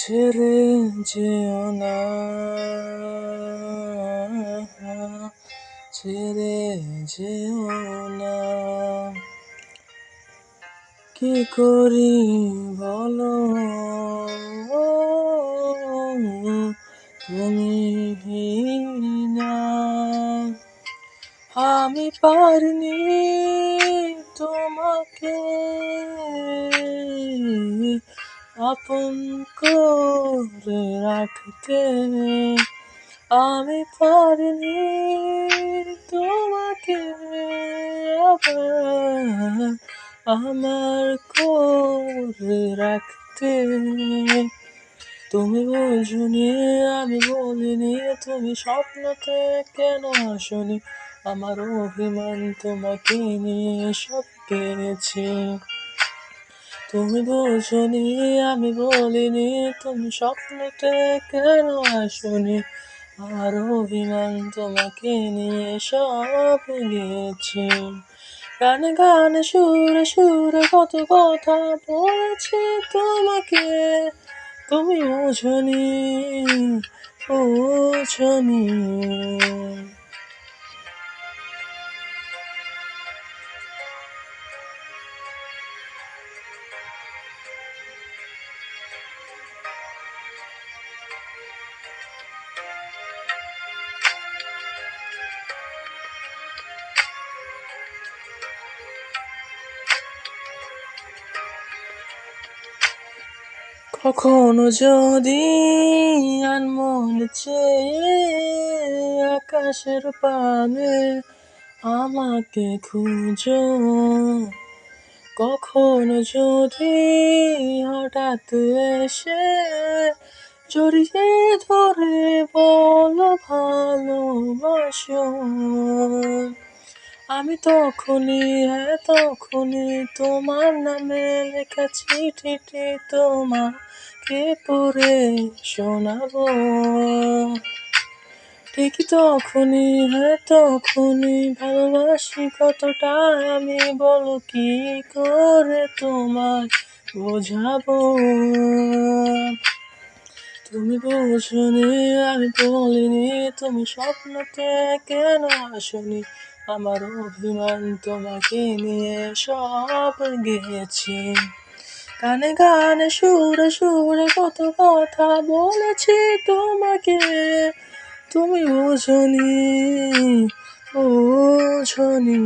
ছেড়ে যেও না, ছেড়ে যেও না। কি করি বলো, তুমি না। আমি পারিনি তোমাকে আপন করে রাখতে, আমি পারিনি তোমাকে আবার আমার করে রাখতে। তুমি বোঝনি, আমি বলিনি, তুমি স্বপ্নতে কেন আসনি? আমার অভিমান তোমাকে নিয়ে সব কেড়েছি। তুমি বোঝনি, আমি বলিনি, তুমি স্বপ্নতে কেন আসনি? আমার অভিমান তোমাকে নিয়ে সব গেছি। গানে গানে সুরে সুরে কত কথা বলেছি তোমাকে, তুমি বোঝনি, বোঝনি। কখনো যদি আনমন চেয়ে আকাশের পানে আমাকে খুঁজো, কখনো যদি হঠাৎ এসে জড়িয়ে ধরে বলো ভালোবাসো, আমি তখনই, হ্যাঁ তখনই তোমার নামে লেখা চিঠিটি তোমাকে পড়ে শোনাবো। ঠিক তখনই, হ্যাঁ তখনই ভালোবাসি কতটা আমি, বলো কি করে তোমায় বোঝাবো। তুমি বোঝনি, আমি বলিনি, তুমি স্বপ্নতে কেন আসনি? আমার অভিমান তোমাকে নিয়ে সব গেছি। গানে গানে সুরে সুরে কত কথা বলেছি তোমাকে, তুমি বোঝনি, বোঝনি।